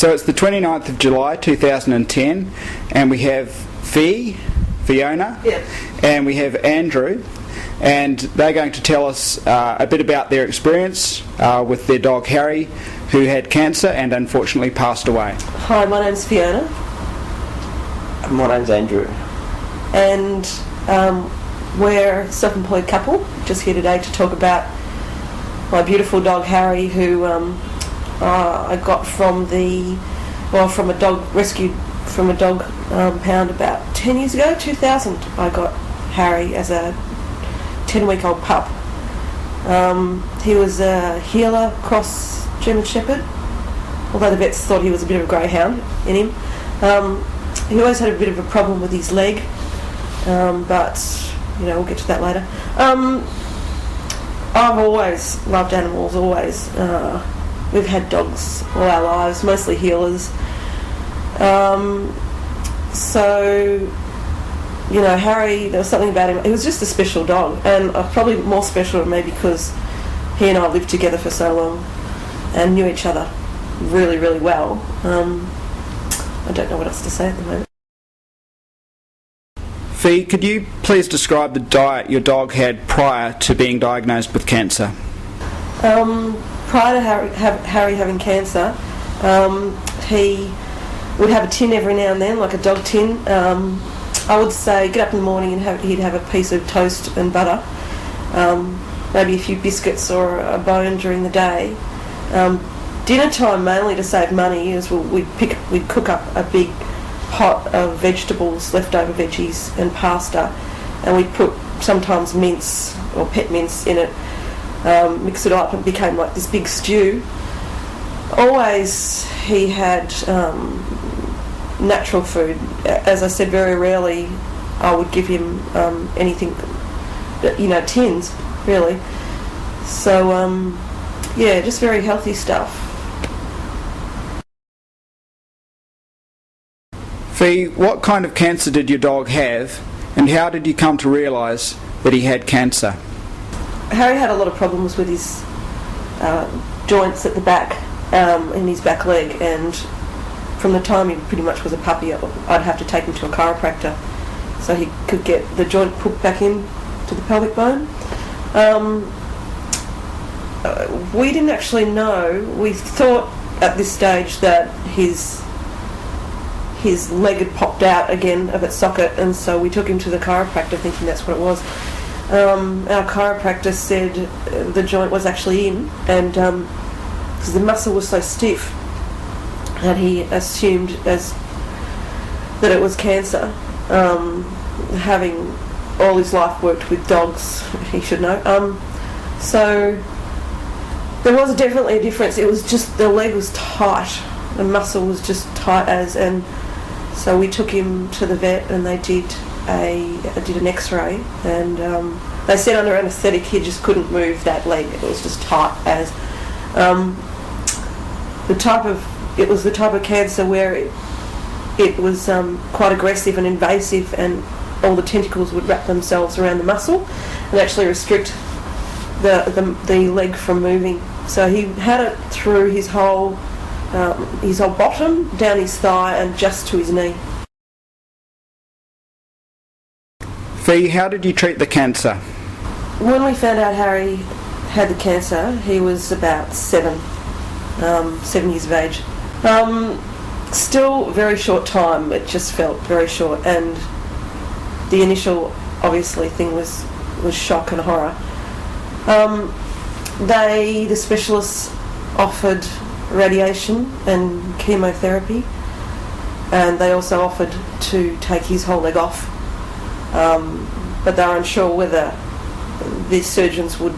So it's the 29th of July 2010, and we have Fiona, and we have Andrew, and they're going to tell us a bit about their experience with their dog Harry, who had cancer and unfortunately passed away. Hi, my name's Fiona. My name's Andrew. And we're a self-employed couple, just here today to talk about my beautiful dog Harry, who I got from a dog rescued from a dog pound about 10 years ago, 2000. I got Harry as a 10-week-old pup. He was a healer cross German Shepherd, although the vets thought he was a bit of a greyhound in him. He always had a bit of a problem with his leg, but we'll get to that later. I've always loved animals, always. We've had dogs all our lives, mostly healers. Harry, there was something about him. He was just a special dog, and probably more special to me because he and I lived together for so long and knew each other really, really well. I don't know what else to say at the moment. Fee, could you please describe the diet your dog had prior to being diagnosed with cancer? Prior to Harry having cancer, he would have a tin every now and then, like a dog tin. I would say get up in the morning and he'd have a piece of toast and butter, maybe a few biscuits or a bone during the day. Dinner time, mainly to save money, is we'd cook up a big pot of vegetables, leftover veggies and pasta, and we'd put sometimes mince or pet mince in it, mix it up, and it became like this big stew. Always he had natural food. As I said, very rarely I would give him anything, tins, really. So, just very healthy stuff. Fee, what kind of cancer did your dog have, and how did you come to realise that he had cancer? Harry had a lot of problems with his joints at the back, in his back leg, and from the time he pretty much was a puppy, I'd have to take him to a chiropractor so he could get the joint put back in to the pelvic bone. We didn't actually know. We thought at this stage that his leg had popped out again of its socket, and so we took him to the chiropractor thinking that's what it was. Our chiropractor said the joint was actually in, and because the muscle was so stiff, and he assumed that it was cancer. Having all his life worked with dogs, he should know. So there was definitely a difference. It was just the leg was tight, the muscle was just tight and so we took him to the vet, and they did an X-ray, and they said under anaesthetic he just couldn't move that leg. It was just tight as. It was the type of cancer where it was quite aggressive and invasive, and all the tentacles would wrap themselves around the muscle and actually restrict the leg from moving. So he had it through his whole bottom, down his thigh, and just to his knee. Fee, how did you treat the cancer? When we found out Harry had the cancer, he was about 7 years of age. Still very short time, it just felt very short, and the initial, obviously, thing was shock and horror. The specialists offered radiation and chemotherapy, and they also offered to take his whole leg off, but they were unsure whether the surgeons would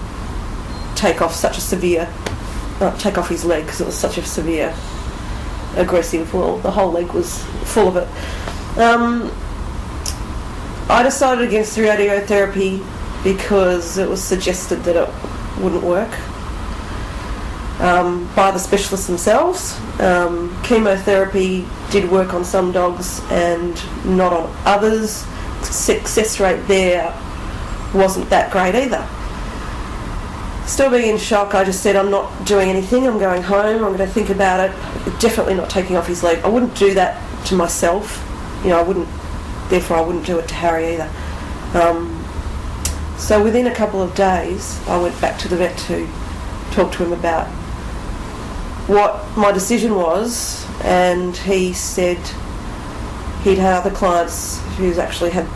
take off take off his leg, because it was such a severe aggressive, the whole leg was full of it. I decided against the radiotherapy because it was suggested that it wouldn't work by the specialists themselves. Chemotherapy did work on some dogs and not on others. Success rate there wasn't that great either. Still being in shock, I just said, I'm not doing anything, I'm going home, I'm going to think about it, definitely not taking off his leg. I wouldn't do that to myself, I wouldn't do it to Harry either. So within a couple of days, I went back to the vet to talk to him about what my decision was, and he said he'd had other clients who's actually had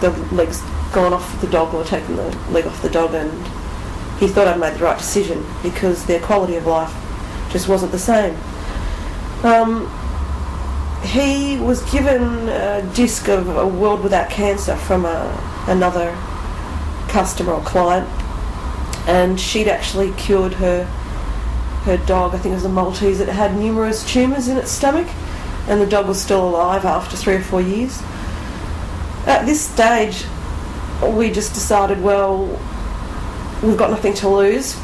the legs gone off the dog or taken the leg off the dog, and he thought I'd made the right decision because their quality of life just wasn't the same. He was given a disc of A World Without Cancer from another customer or client, and she'd actually cured her dog, I think it was a Maltese, that had numerous tumours in its stomach, and the dog was still alive after 3 or 4 years. At this stage, we just decided, well, we've got nothing to lose,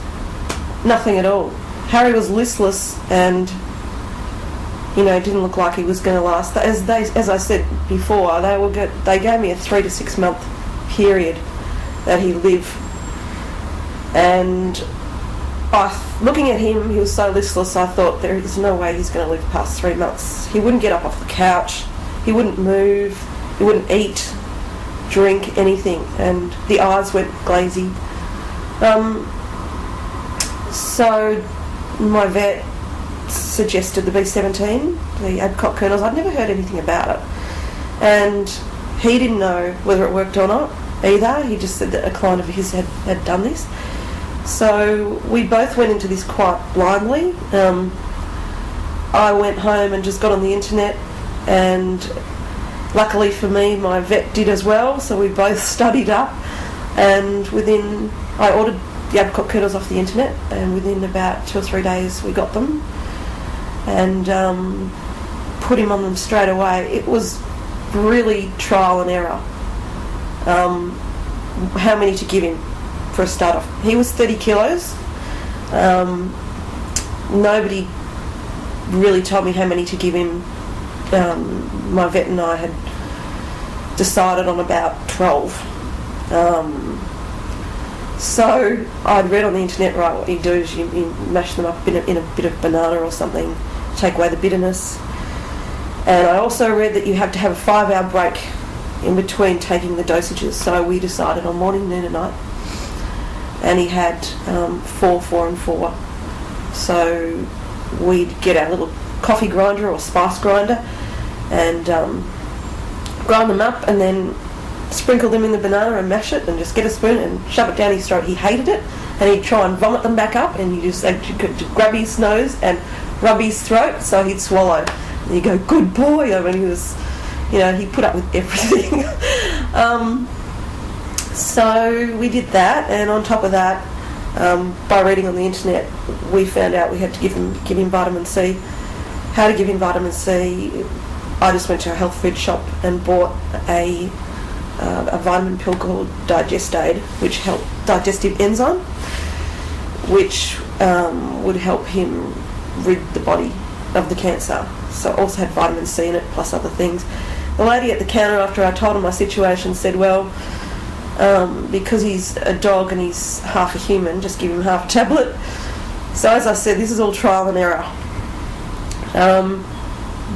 nothing at all. Harry was listless and, it didn't look like he was going to last. As I said before, they gave me a 3 to 6 month period that he'd live, and looking at him, he was so listless, I thought there is no way he's going to live past 3 months. He wouldn't get up off the couch, he wouldn't move, he wouldn't eat, drink, anything, and the eyes went glazy. So my vet suggested the B17, the Adcock kernels. I'd never heard anything about it, and he didn't know whether it worked or not either. He just said that a client of his had done this. So we both went into this quite blindly. I went home and just got on the internet, and luckily for me, my vet did as well, so we both studied up, and I ordered the Adcock kernels off the internet, and within about 2 or 3 days we got them, and put him on them straight away. It was really trial and error. How many to give him for a start off. He was 30 kilos. Nobody really told me how many to give him. My vet and I had decided on about 12. So I'd read on the internet, right, what you do is you mash them up in a bit of banana or something, take away the bitterness. And I also read that you have to have a 5-hour break in between taking the dosages. So we decided on morning, noon and night. And he had 4, 4 and 4. So we'd get our little coffee grinder or spice grinder and grind them up, and then sprinkle them in the banana and mash it, and just get a spoon and shove it down his throat. He hated it, and he'd try and vomit them back up, and you could grab his nose and rub his throat so he'd swallow. And you go, good boy. I mean, he was, he put up with everything. So we did that, and on top of that, by reading on the internet, we found out we had to give him vitamin C. How to give him vitamin C? I just went to a health food shop and bought a vitamin pill called Digestaid, which helped digestive enzyme, which would help him rid the body of the cancer. So it also had vitamin C in it, plus other things. The lady at the counter, after I told her my situation, said, well, because he's a dog and he's half a human, just give him half a tablet. So as I said, this is all trial and error.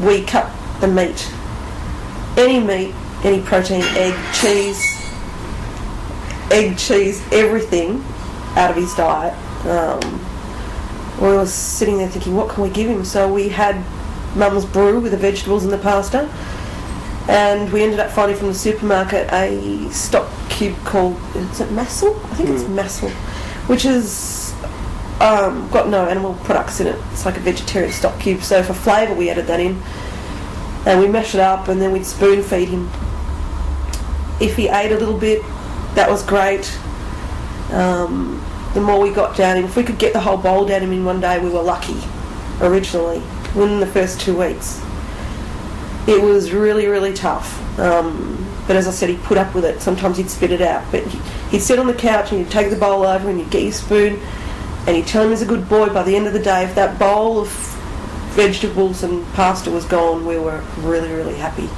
We cut the meat, any protein, egg, cheese, everything out of his diet. We were sitting there thinking, what can we give him? So we had Mum's brew with the vegetables and the pasta, and we ended up finding from the supermarket a stock cube called, is it Massel? I think it's Massel, which is got no animal products in it. It's like a vegetarian stock cube. So for flavour we added that in, and we mash it up, and then we'd spoon feed him. If he ate a little bit, that was great. The more we got down him, if we could get the whole bowl down him in one day, we were lucky originally, within the first 2 weeks. It was really, really tough. But as I said, he put up with it. Sometimes he'd spit it out. But he'd sit on the couch and you'd take the bowl over and you'd get your spoon and you'd tell him he's a good boy. By the end of the day, if that bowl of vegetables and pasta was gone, we were really, really happy.